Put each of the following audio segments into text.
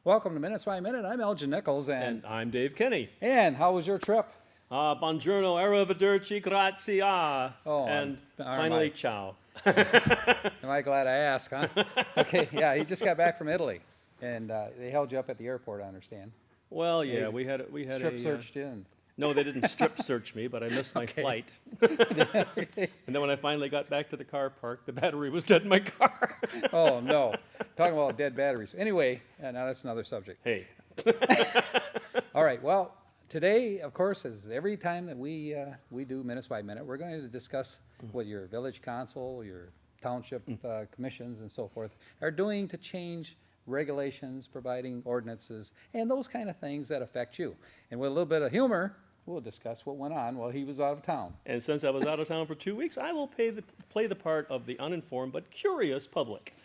Welcome to Minutes by Minute. I'm Elgin Nichols, And I'm Dave Kenny. and how was your trip? Buongiorno, arrivederci, grazie, Oh, and are finally, my- ciao. Am I glad I asked, huh? Okay, yeah, he just got back from Italy, and they held you up at the airport, I understand. Well, yeah, They we had Strip searched you. And, No, they didn't strip search me, but I missed my Okay. flight. And then when I finally got back to the car park, the battery was dead in my car. oh no, talking about dead batteries. Anyway, now that's another subject. Hey, All right, well, today, of course, as every time that we do Minutes by Minute, we're going to discuss what your village council, your township commissions, and so forth are doing to change regulations, providing ordinances, and those kind of things that affect you. And with a little bit of humor, we'll discuss what went on while he was out of town. and since I was out of town for 2 weeks, I will play the part of the uninformed but curious public.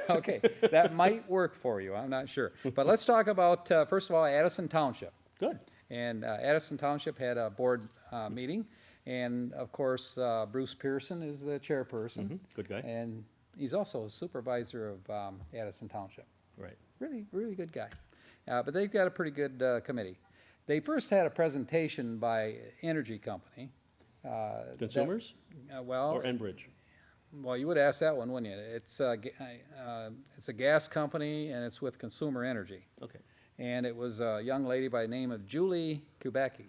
Okay, that might work for you, I'm not sure. But let's talk about, first of all, Addison Township. Good. And Addison Township had a board meeting, and of course, Bruce Pearson is the chairperson. Good guy. And he's also a supervisor of Addison Township. Right. Really, really good guy. But they've got a pretty good committee. They first had a presentation by Energy Company. Consumers Well, or Enbridge? well, you would ask that one, wouldn't you? It's a gas company, and it's with Consumer Energy. Okay. And it was a young lady by the name of Julie Kubacki.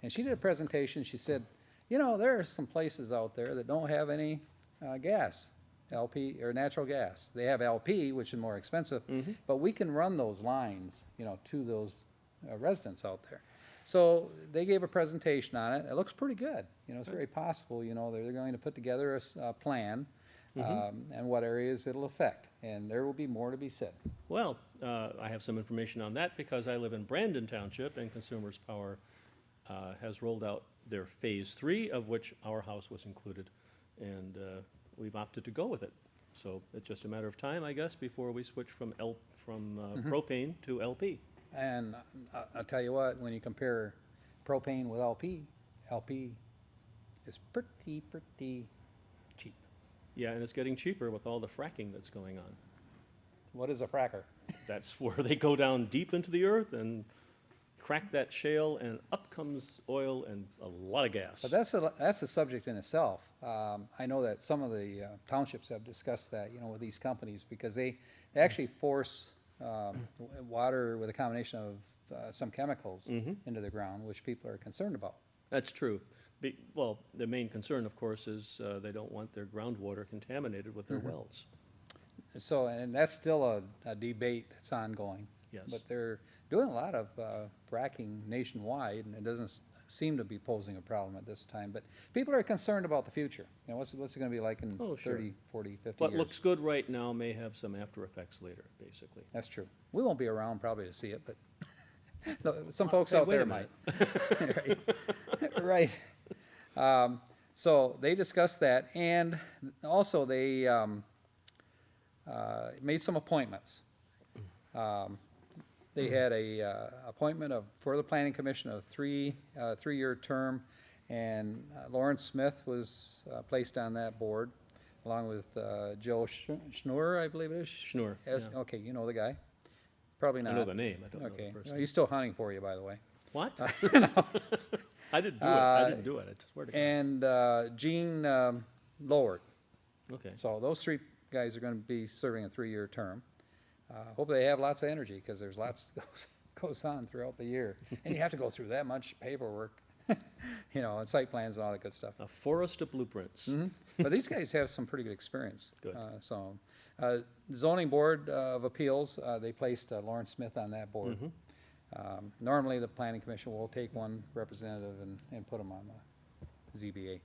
And she did a presentation. She said, you know, there are some places out there that don't have any gas, LP or natural gas. They have LP, which is more expensive, but we can run those lines, you know, to those residents out there. So they gave a presentation on it. It looks pretty good. You know, it's very possible, you know, they're going to put together a plan and what areas it'll affect. And there will be more to be said. Well, I have some information on that because I live in Brandon Township, and Consumers Power has rolled out their Phase 3, of which our house was included, and we've opted to go with it. So it's just a matter of time, I guess, before we switch from propane to LP. And I'll tell you what, when you compare propane with LP, LP is pretty cheap. Yeah, and it's getting cheaper with all the fracking that's going on. What is a fracker? That's where they go down deep into the earth and crack that shale, and up comes oil and a lot of gas. But that's a subject in itself. I know that some of the townships have discussed that, you know, with these companies, because they actually force water with a combination of some chemicals into the ground, which people are concerned about. That's true. Well, the main concern, of course, is they don't want their groundwater contaminated with their wells. So, and that's still a debate that's ongoing. Yes. But they're doing a lot of fracking nationwide, and it doesn't seem to be posing a problem at this time. But people are concerned about the future. You know, what's it going to be like in Oh, sure. 30, 40, 50 What years? looks good right now may have some after effects later, basically. That's true. We won't be around probably to see it, but no, some folks Hey, out wait there a might. minute. Right. So they discussed that, and also they made some appointments. They had a appointment for the Planning Commission of three-year term, and Lawrence Smith was placed on that board, along with Joe Schnur, I believe it is. Schnur, Yes, yeah. okay, you know the guy. Probably not. I know the name, I don't know Okay, the person. he's still hunting for you, by the way. What? I didn't do it. I didn't do it. I swear to God. And Gene Loward. Okay. So those three guys are going to be serving a three-year term. Hope they have lots of energy, because there's lots that goes on throughout the year. And you have to go through that much paperwork, you know, and site plans and all that good stuff. A forest of blueprints. But these guys have some pretty good experience. Good. Zoning Board of Appeals, they placed Lawrence Smith on that board. Normally, the Planning Commission will take one representative and put him on the ZBA.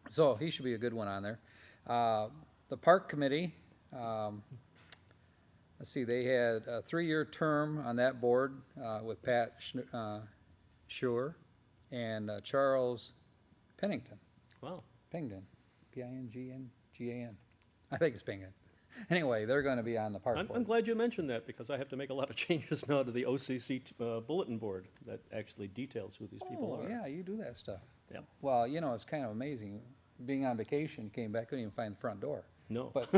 So he should be a good one on there. The Park Committee, let's see, they had a three-year term on that board with Pat Schur and Charles Pennington. Wow. Pington, P-I-N-G-N-G-A-N. I think it's Pington. Anyway, they're going to be on the park I'm board. glad you mentioned that because I have to make a lot of changes now to the OCC bulletin board that actually details who these people Oh, are. yeah, you do that stuff. Yeah. Well, you know, it's kind of amazing. Being on vacation, came back, couldn't even find the front door. No. But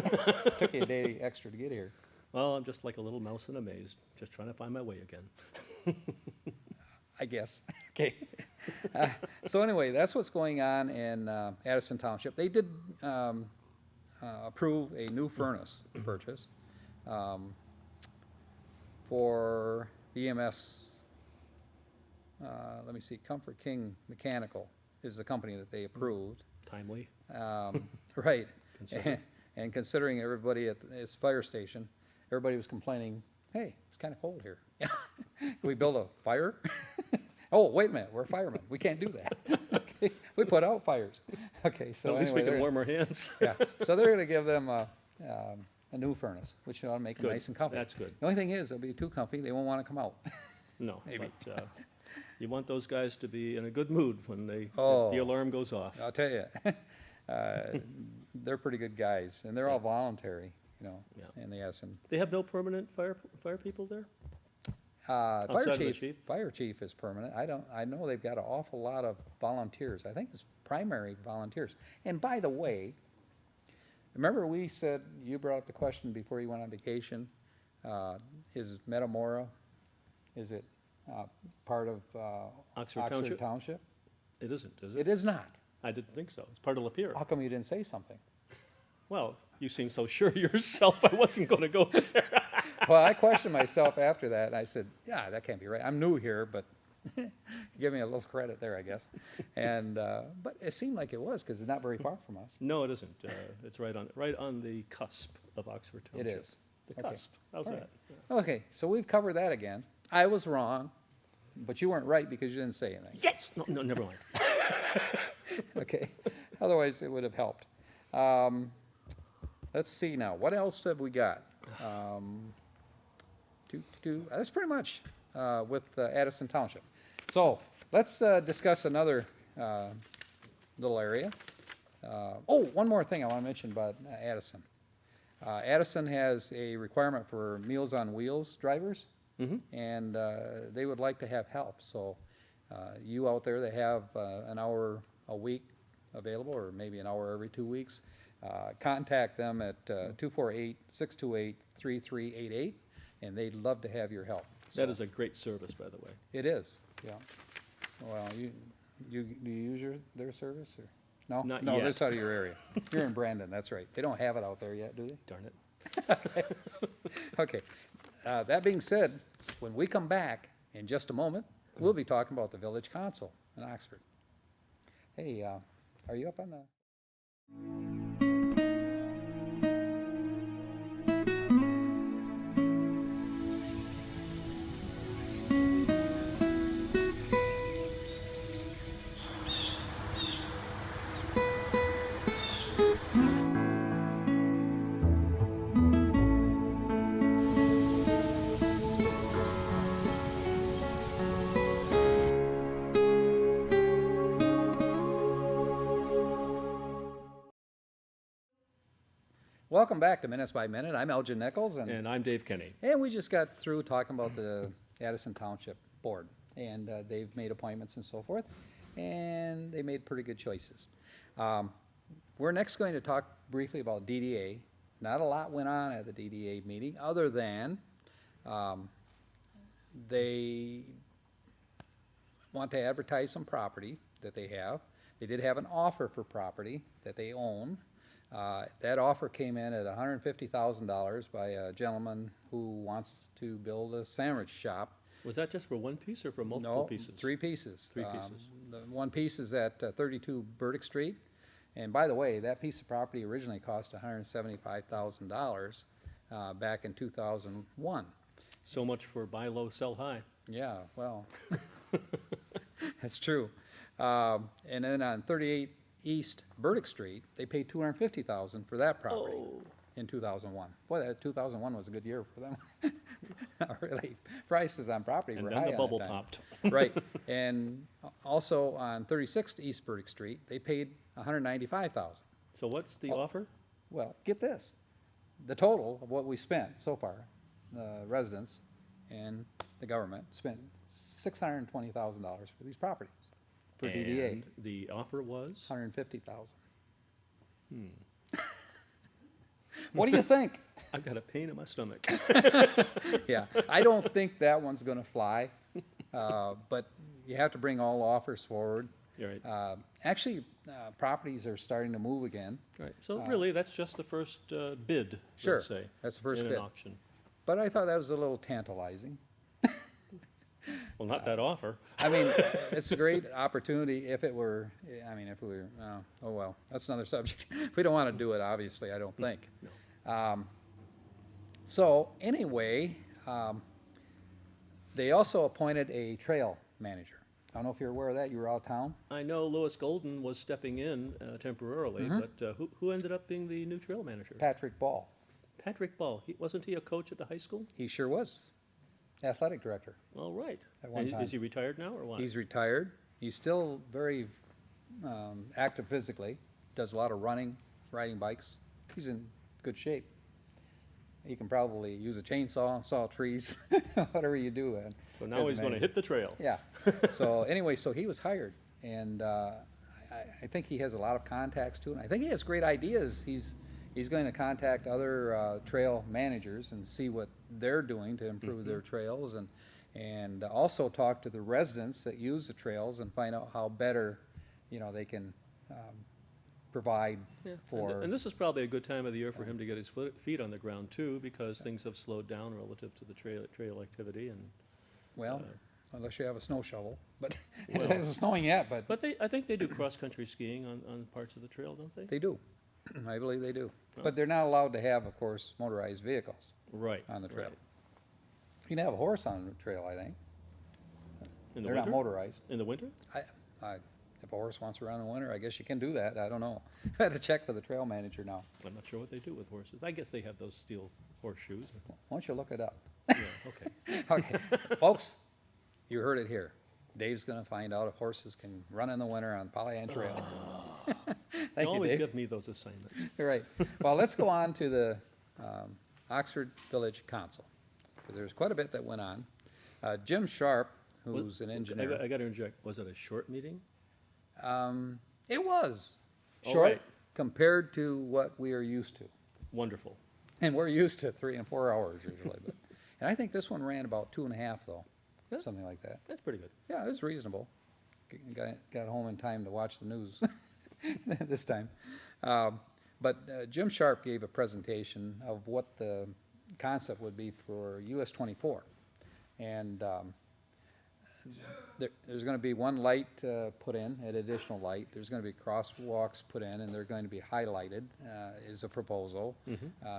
took you a day extra to get here. Well, I'm just like a little mouse in a maze, just trying to find my way again. I guess. Okay. So anyway, that's what's going on in Addison Township. They did approve a new furnace purchase for EMS. Let me see, Comfort King Mechanical is the company that they approved. Timely. Right. Considering. And considering everybody at this fire station, everybody was complaining, hey, it's kind of cold here. Can we build a fire? Oh, wait a minute, we're firemen. We can't do that. Okay, we put out fires. Okay, so At least we anyway, can warm our hands. yeah, so they're gonna give them a new furnace, which ought to make them Good. nice and comfy. That's good. The only thing is, they'll be too comfy, they won't wanna come out. No, Maybe. but you want those guys to be in a good mood when the Oh. alarm goes off. I'll tell you, they're pretty good guys, and they're all voluntary, you know, Yeah. and they have some They have no permanent fire people there? Fire Outside of the chief, chief? fire chief is permanent. I know they've got an awful lot of volunteers. I think it's primary volunteers. And by the way, remember we said, you brought up the question before you went on vacation, is Metamora, is it part of Oxford Oxford Township? Township? It isn't, is it? It is not. I didn't think so. It's part of Lapeer. How come you didn't say something? Well, you seem so sure yourself I wasn't going to go there. Well, I questioned myself after that, and I said, yeah, that can't be right. I'm new here, but give me a little credit there, I guess. And, but it seemed like it was, because it's not very far from us. No, it isn't. It's right on the cusp of Oxford It Township. is. The Okay. cusp. How's All that? right. Okay, so we've covered that again. I was wrong, but you weren't right because you didn't say anything. Yes! No, never mind. Okay, otherwise it would have helped. Let's see now, what else have we got? That's pretty much with Addison Township. So let's discuss another little area. Oh, one more thing I want to mention about Addison. Addison has a requirement for Meals on Wheels drivers, and they would like to have help. So you out there that have an hour a week available, or maybe an hour every 2 weeks, contact them at 248-628-3388, and they'd love to have your help. That is a great service, by the way. It is, yeah. Well, do you use their service, or? No? Not No, yet. this out of your area. You're in Brandon, that's right. They don't have it out there yet, do they? Darn it. Okay. That being said, when we come back in just a moment, we'll be talking about the village council in Oxford. Hey, are you up on the? Welcome back to Minutes by Minute. I'm Elgin Nichols, And I'm Dave Kenny. and we just got through talking about the Addison Township Board, and they've made appointments and so forth, and they made pretty good choices. We're next going to talk briefly about DDA. Not a lot went on at the DDA meeting, other than they want to advertise some property that they have. They did have an offer for property that they own. That offer came in at $150,000 by a gentleman who wants to build a sandwich shop. Was that just for one piece or for multiple No, pieces? 3 pieces. Three pieces. The one piece is at 32 Burdick Street. And by the way, that piece of property originally cost $175,000 back in 2001. So much for buy low, sell high. Yeah, well, that's true. And then on 38 East Burdick Street, they paid $250,000 for that property Oh. in 2001. Boy, that 2001 was a good year for them. Really, prices on property And were then high the on bubble that time. popped. Right, and also on 36th East Burdick Street, they paid $195,000. So what's the Oh. offer? Well, get this, the total of what we spent so far, the residents and the government spent $620,000 for these properties, for DDA, And the offer was? $150,000. What do you think? I've got a pain in my stomach. Yeah, I don't think that one's gonna fly, but you have to bring all offers forward. You're right. Actually, properties are starting to move again, Right, so really, that's just the first bid, Sure, let's say. that's the first in bid. an auction. but I thought that was a little tantalizing. Well, not that offer. I mean, it's a great opportunity if it were, I mean, if we were, oh well, that's another subject. We don't want to do it, obviously, I don't think. So anyway, they also appointed a trail manager. I don't know if you're aware of that, you were out of town. I know Lewis Golden was stepping in temporarily, Mm-hmm. but who ended up being the new trail manager? Patrick Ball, Patrick Ball. Wasn't he a coach at the high school? he sure was, athletic director. All right. At one And time. is he retired now or what? He's retired, he's still very active physically, does a lot of running, riding bikes, he's in good shape. He can probably use a chainsaw, saw trees, whatever you do. So now he's going to hit the trail. Yeah. So anyway, so he was hired, and I think he has a lot of contacts too, and I think he has great ideas. He's going to contact other trail managers and see what they're doing to improve their trails, and also talk to the residents that use the trails and find out how better, they can provide Yeah, for. and this is probably a good time of the year for him to get his feet on the ground too, because things have slowed down relative to the trail activity, and Well, unless you have a snow shovel, but Well- it isn't snowing yet, but I think they do cross-country skiing on parts of the trail, don't they? they do. I believe they do. But they're not allowed to have, of course, motorized vehicles Right. on the trail. right. You can have a horse on the trail, I think. In the They're not winter? motorized. In the winter? If a horse wants to run in the winter, I guess you can do that. I don't know. I had to check with the trail manager now. I'm not sure what they do with horses. I guess they have those steel horseshoes. Why don't you look it up? Yeah, okay. Okay, folks, you heard it here. Dave's gonna find out if horses can run in the winter on Pollyant Trail. You Thank you, always Dave. give me those assignments. You're right. Well, let's go on to the Oxford Village Council, because there's quite a bit that went on. Jim Sharp, who's an engineer. I got to interject. Was it a short meeting? It was All short right. compared to what we are used to. Wonderful. And we're used to 3 and 4 hours usually. And I think this one ran about 2.5 though, Yeah. something like that. That's pretty good. Yeah, it was reasonable. Got home in time to watch the news this time. But Jim Sharp gave a presentation of what the concept would be for US 24. And there's going to be one light put in, an additional light. There's going to be crosswalks put in, and they're going to be highlighted, is a proposal,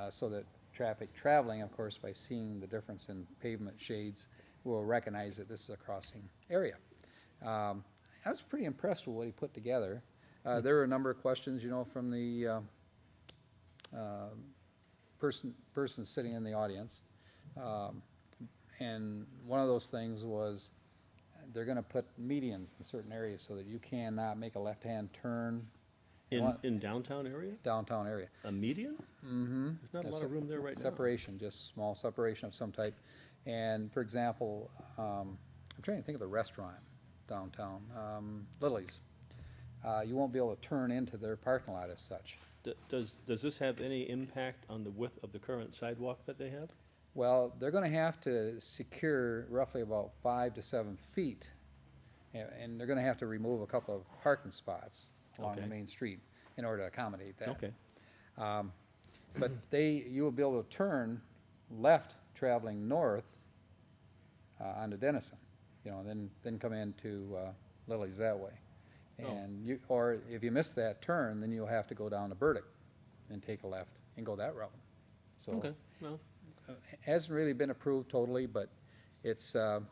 so that traffic traveling, of course, by seeing the difference in pavement shades, will recognize that this is a crossing area. I was pretty impressed with what he put together. There were a number of questions, from the person sitting in the audience. And one of those things was they're going to put medians in certain areas so that you cannot make a left-hand turn In downtown area? downtown area. A median? Mm-hmm. There's not a lot of room there right now. Separation, just small separation of some type. And for example, I'm trying to think of the restaurant downtown, Lily's. You won't be able to turn into their parking lot as such. Does this have any impact on the width of the current sidewalk that they have? Well, they're gonna have to secure roughly about 5 to 7 feet, and they're gonna have to remove a couple of parking spots along the Okay. main street in order to accommodate that. Okay. But you will be able to turn left traveling north onto Dennison, and then come into Lily's that way. Oh. And or if you miss that turn, then you'll have to go down to Burdick and take a left and go that route. So Okay, well, hasn't really been approved totally, but it's kind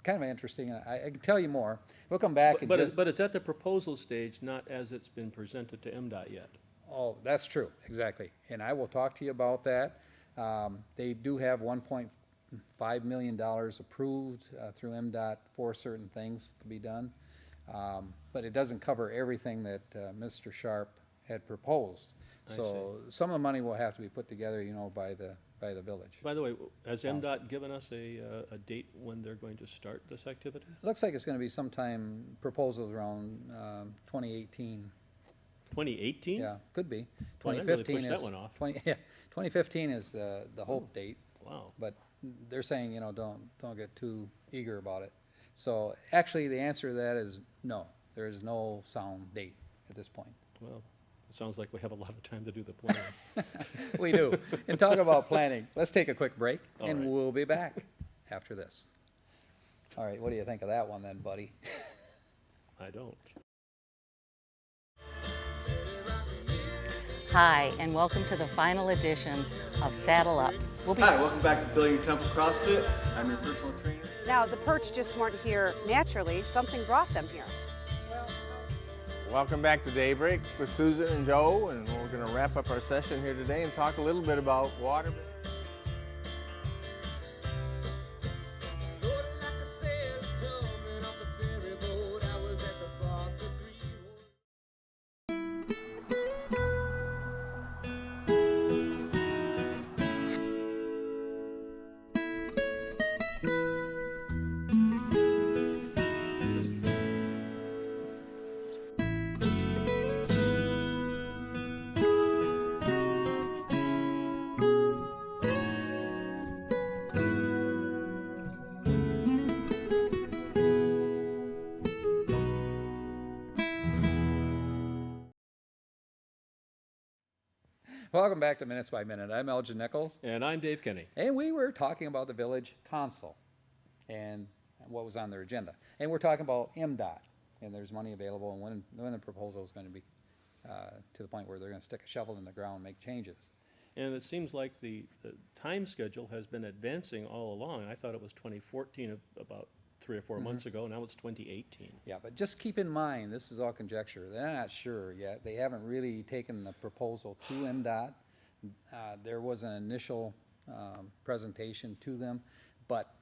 of interesting. I can tell you more. We'll come back and just. but it's at the proposal stage, not as it's been presented to MDOT yet. Oh, that's true, exactly. And I will talk to you about that. They do have $1.5 million approved through MDOT for certain things to be done. But it doesn't cover everything that Mr. Sharp had proposed. I So some of the money will have to be put together, by the village. By the way, has MDOT given us a date when they're going to start this activity? Looks like it's gonna be sometime proposals around 2018 2018? Yeah, could be. Well, that really 2015 pushed is. that one off. 2015 is the hope date, Wow. but they're saying, don't get too eager about it. So actually, the answer to that is no. There is no sound date at this point. Well, it sounds like we have a lot of time to do the planning. We do. And talk about planning, let's take a quick break, All and right. we'll be back after this. All right, what do you think of that one then, buddy? I don't. Hi, and welcome to the final edition of Saddle Up. We'll be Hi, welcome back to Building Your Temple CrossFit. I'm your personal trainer. Now, the Perch just weren't here naturally. Something brought them here. Welcome back to Daybreak with Susan and Joe, and we're going to wrap up our session here today and talk a little bit about water. Welcome back to Minutes by Minute. I'm Elgin Nichols, And I'm Dave Kenny. and we were talking about the village council and what was on their agenda. And we're talking about MDOT, and there's money available, and when the proposal is going to be to the point where they're going to stick a shovel in the ground and make changes. And it seems like the time schedule has been advancing all along. I thought it was 2014 about 3 or 4 months ago. Now it's 2018. Yeah, but just keep in mind, this is all conjecture. They're not sure yet. They haven't really taken the proposal to MDOT. There was an initial presentation to them, but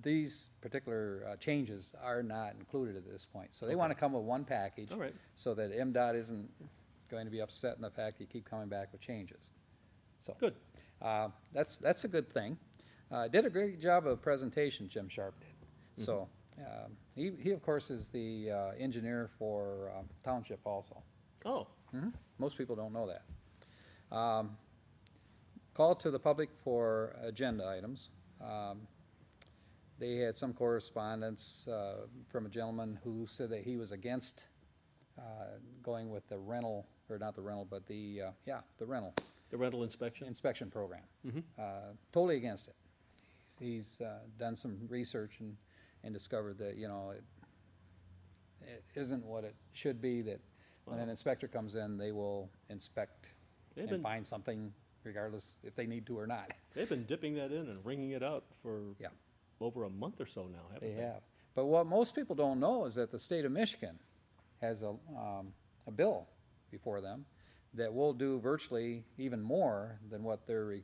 these particular changes are not included at this point. So they want to come with one package. All right. So that MDOT isn't going to be upset in the fact you keep coming back with changes. So Good. that's a good thing. Did a great job of presentation, Jim Sharp did. So he of course is the engineer for township also. Oh, Most people don't know that. Call to the public for agenda items. They had some correspondence from a gentleman who said that he was against going with the rental, or not the rental, but the rental the rental inspection? inspection program. Totally against it. He's done some research and discovered that, it isn't what it should be, that when an inspector comes in, they will inspect They've and been- find something regardless if they need to or not. They've been dipping that in and wringing it out for Yeah, over a month or so now, haven't they they? have. But what most people don't know is that the state of Michigan has a bill before them that will do virtually even more than what they're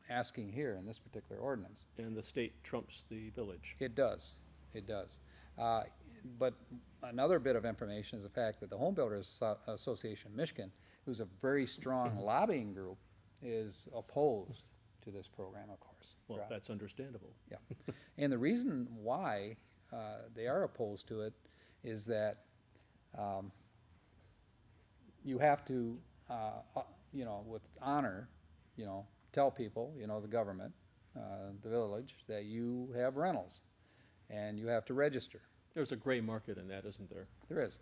asking here in this particular ordinance. And the state trumps the village. It does, it does. But another bit of information is the fact that the Home Builders Association of Michigan, who's a very strong lobbying group, is opposed to this program, of course. Well, Right. that's understandable. Yeah. And the reason why they are opposed to it is that you have to, with honor, tell people, the government, the village, that you have rentals, and you have to register. There's a gray market in that, isn't there? There is.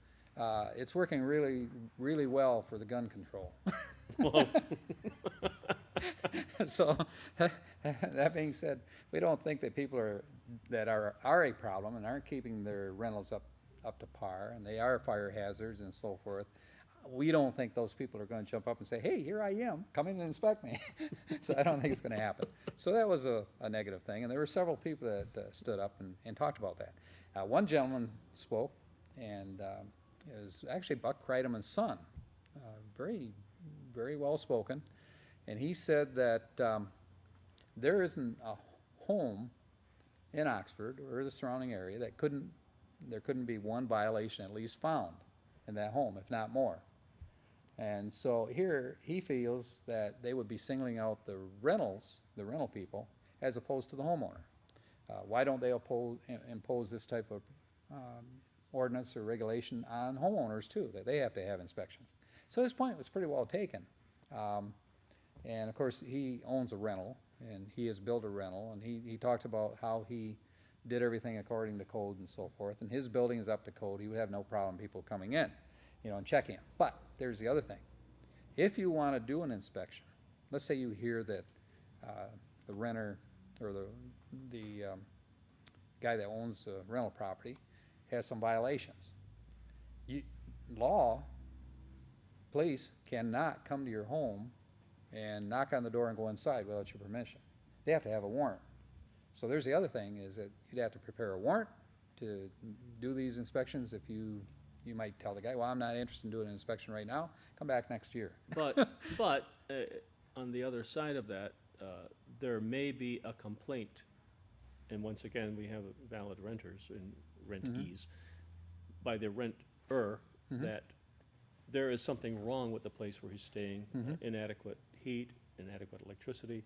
It's working really, really well for the gun control. Well, So, that being said, we don't think that people are a problem and aren't keeping their rentals up to par, and they are fire hazards and so forth. We don't think those people are gonna jump up and say, hey, here I am, come in and inspect me. So I don't think it's gonna happen. So that was a negative thing, and there were several people that stood up and talked about that. One gentleman spoke, and it was actually Buck Kreideman's son, very, very well spoken. And he said that there isn't a home in Oxford or the surrounding area that there couldn't be one violation at least found in that home, if not more. And so here, he feels that they would be singling out the rental people, as opposed to the homeowner. Why don't they impose this type of ordinance or regulation on homeowners too, that they have to have inspections. So his point was pretty well taken. And of course, he owns a rental, and he has built a rental, and he talked about how he did everything according to code and so forth, and his building is up to code. He would have no problem people coming in, and checking it. But there's the other thing. If you want to do an inspection, let's say you hear that the renter or the guy that owns the rental property has some violations. Police cannot come to your home and knock on the door and go inside without your permission. They have to have a warrant. So there's the other thing, is that you'd have to prepare a warrant to do these inspections. If you might tell the guy, well, I'm not interested in doing an inspection right now, come back next year. But on the other side of that, there may be a complaint, and once again, we have valid renters and rentees, by the renter, that there is something wrong with the place where he's staying, inadequate heat, inadequate electricity.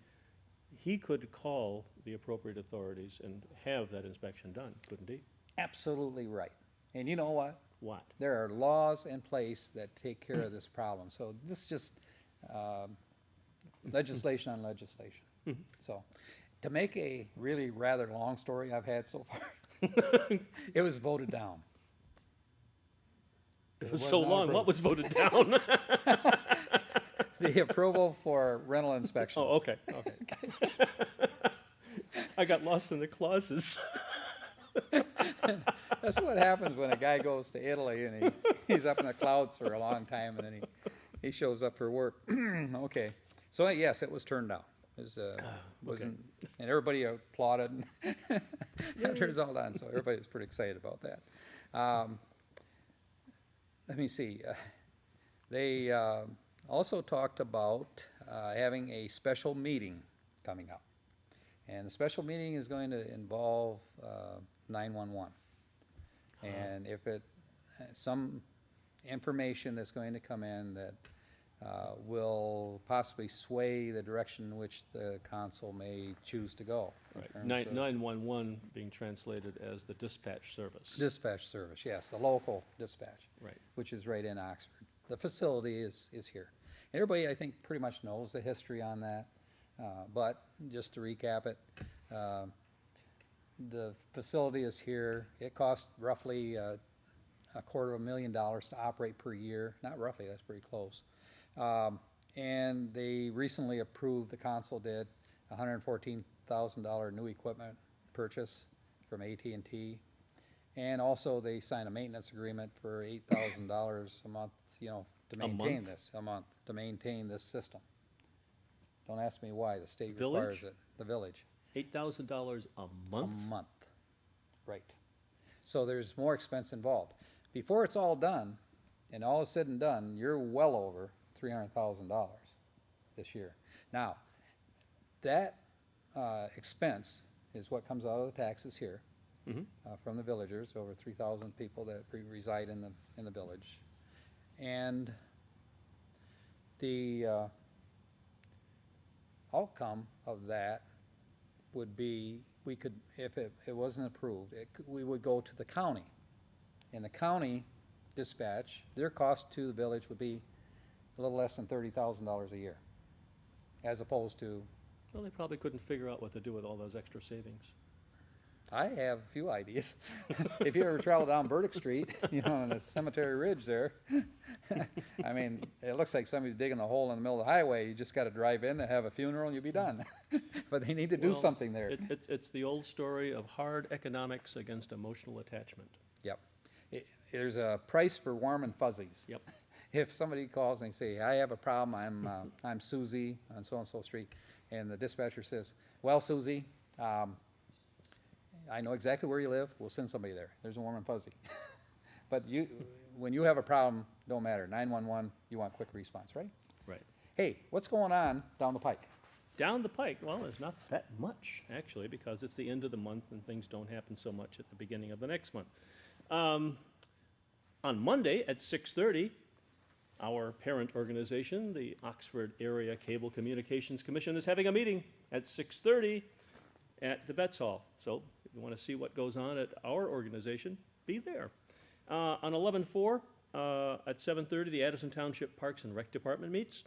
He could call the appropriate authorities and have that inspection done, couldn't he? Absolutely right. And you know what? What? There are laws in place that take care of this problem. So this is just legislation on legislation. So to make a really rather long story I've had so far, it was voted down. It was so long, what was voted down? The approval for rental inspections. Oh, okay. I got lost in the clauses. That's what happens when a guy goes to Italy and he's up in the clouds for a long time, and then he shows up for work. Okay. So yes, it was turned down. Wasn't, and everybody applauded after it was all done. So everybody was pretty excited about that. Let me see. They also talked about having a special meeting coming up. And the special meeting is going to involve 911. And if some information that's going to come in that will possibly sway the direction in which the council may choose to go. in terms of 911 being translated as the dispatch service. Dispatch service, yes, the local dispatch. Right. Which is right in Oxford. The facility is here. Everybody, I think, pretty much knows the history on that. But just to recap it, the facility is here. It costs roughly $250,000 to operate per year. Not roughly, that's pretty close. And they recently approved, the council did, $114,000 new equipment purchase from AT&T. And also they signed a maintenance agreement for $8,000 a month, to maintain this, to maintain this system. Don't ask me why, the state requires Village? it. The village. $8,000 a month? A month, right. So there's more expense involved. Before it's all done, and all is said and done, you're well over $300,000 this year. Now, that expense is what comes out of the taxes here from the villagers, over 3,000 people that reside in the village. And the outcome of that would be, we could, if it wasn't approved, we would go to the county. And the county dispatch, their cost to the village would be a little less than $30,000 a year, as opposed to, Well, they probably couldn't figure out what to do with all those extra savings. I have a few ideas. If you ever travel down Burdick Street, on the Cemetery Ridge there, I mean, it looks like somebody's digging a hole in the middle of the highway. You just got to drive in and have a funeral and you'll be done. But they need to do Well, something there. It's the old story of hard economics against emotional attachment. Yep. There's a price for warm and fuzzies. Yep. If somebody calls and they say, I have a problem, I'm Susie on so-and-so street, and the dispatcher says, well, Susie, I know exactly where you live, we'll send somebody there. There's a warm and fuzzy. But when you have a problem, don't matter. 911, you want quick response, right? Right. Hey, what's going on down the pike? Down the pike, well, there's not that much, actually, because it's the end of the month and things don't happen so much at the beginning of the next month. On Monday at 6:30, our parent organization, the Oxford Area Cable Communications Commission, is having a meeting at 6:30 at the Betts Hall. So if you want to see what goes on at our organization, be there. On 11/4, at 7:30, the Addison Township Parks and Rec Department meets.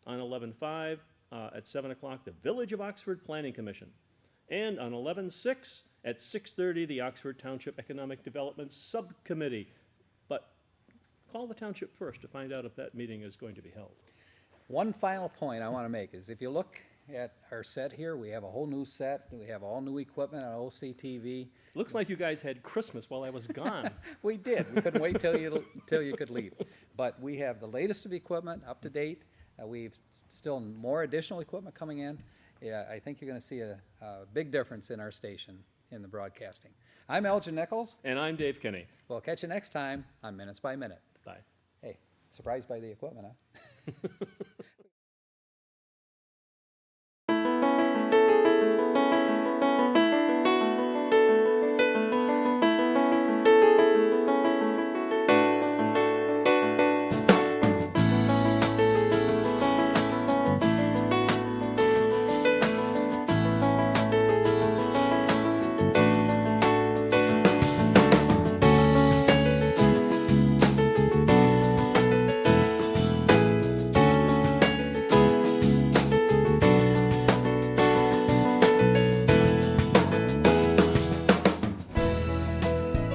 On 11/5, at 7 o'clock, the Village of Oxford Planning Commission. And on 11/6, at 6:30, the Oxford Township Economic Development Subcommittee. But call the township first to find out if that meeting is going to be held. One final point I want to make is if you look at our set here, we have a whole new set. We have all new equipment on OCTV. Looks like you guys had Christmas while I was gone. We did. We couldn't wait till you could leave. But we have the latest of equipment, up to date. We've still more additional equipment coming in. Yeah, I think you're going to see a big difference in our station in the broadcasting. I'm Elgin Nichols. And I'm Dave Kinney. We'll catch you next time on Minutes by Minute. Bye. Hey, surprised by the equipment, huh?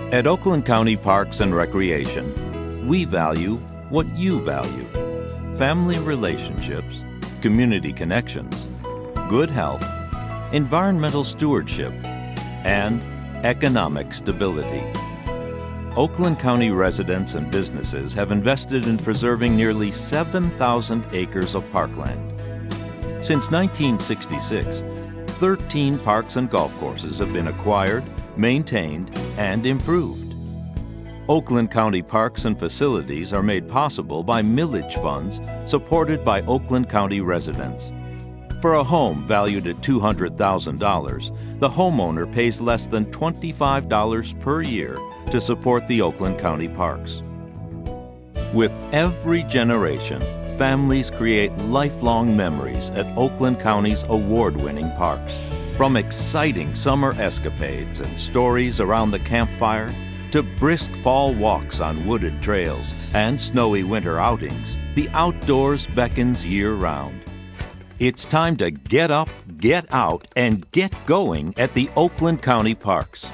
At Oakland County Parks and Recreation, we value what you value: family relationships, community connections, good health, environmental stewardship, and economic stability. Oakland County residents and businesses have invested in preserving nearly 7,000 acres of parkland. Since 1966, 13 parks and golf courses have been acquired, maintained, and improved. Oakland County parks and facilities are made possible by millage funds supported by Oakland County residents. For a home valued at $200,000, the homeowner pays less than $25 per year to support the Oakland County parks. With every generation, families create lifelong memories at Oakland County's award-winning parks. From exciting summer escapades and stories around the campfire to brisk fall walks on wooded trails and snowy winter outings, the outdoors beckons year-round. It's time to get up, get out, and get going at the Oakland County parks.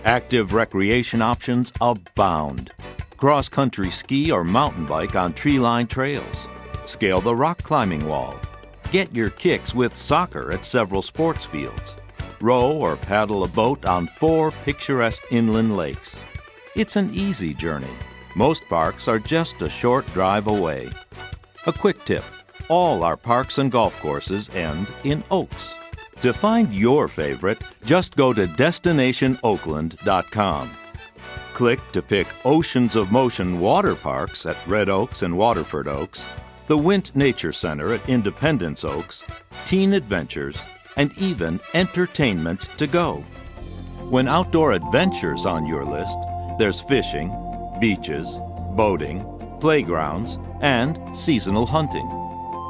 Active recreation options abound. Cross-country ski or mountain bike on tree-lined trails. Scale the rock climbing wall. Get your kicks with soccer at several sports fields. Row or paddle a boat on 4 picturesque inland lakes. It's an easy journey. Most parks are just a short drive away. A quick tip: all our parks and golf courses end in Oaks. To find your favorite, just go to destinationoakland.com. Click to pick Oceans of Motion water parks at Red Oaks and Waterford Oaks, the Wint Nature Center at Independence Oaks, Teen Adventures, and even entertainment to go. When outdoor adventures on your list, there's fishing, beaches, boating, playgrounds, and seasonal hunting.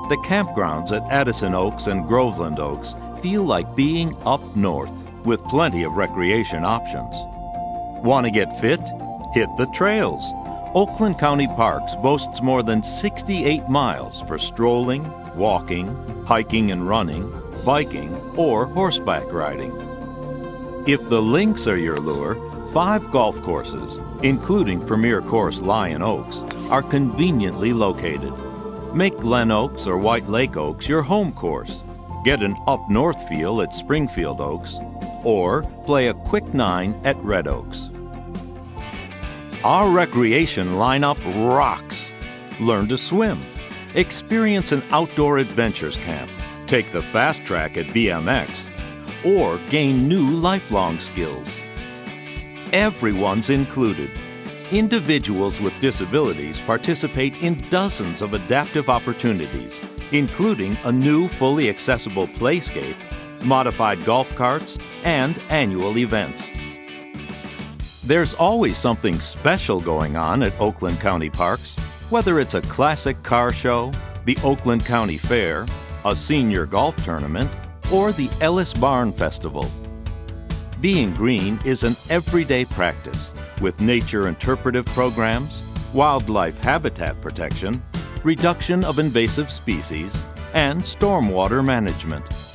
The campgrounds at Addison Oaks and Groveland Oaks feel like being up north with plenty of recreation options. Want to get fit? Hit the trails. Oakland County Parks boasts more than 68 miles for strolling, walking, hiking and running, biking, or horseback riding. If the links are your lure, 5 golf courses, including Premier Course Lion Oaks, are conveniently located. Make Glen Oaks or White Lake Oaks your home course. Get an up-north feel at Springfield Oaks, or play a quick 9 at Red Oaks. Our recreation lineup rocks. Learn to swim. Experience an outdoor adventures camp. Take the fast track at BMX, or gain new lifelong skills. Everyone's included. Individuals with disabilities participate in dozens of adaptive opportunities, including a new fully accessible playscape, modified golf carts, and annual events. There's always something special going on at Oakland County Parks, whether it's a classic car show, the Oakland County Fair, a senior golf tournament, or the Ellis Barn Festival. Being green is an everyday practice. with nature interpretive programs, wildlife habitat protection, reduction of invasive species, and stormwater management.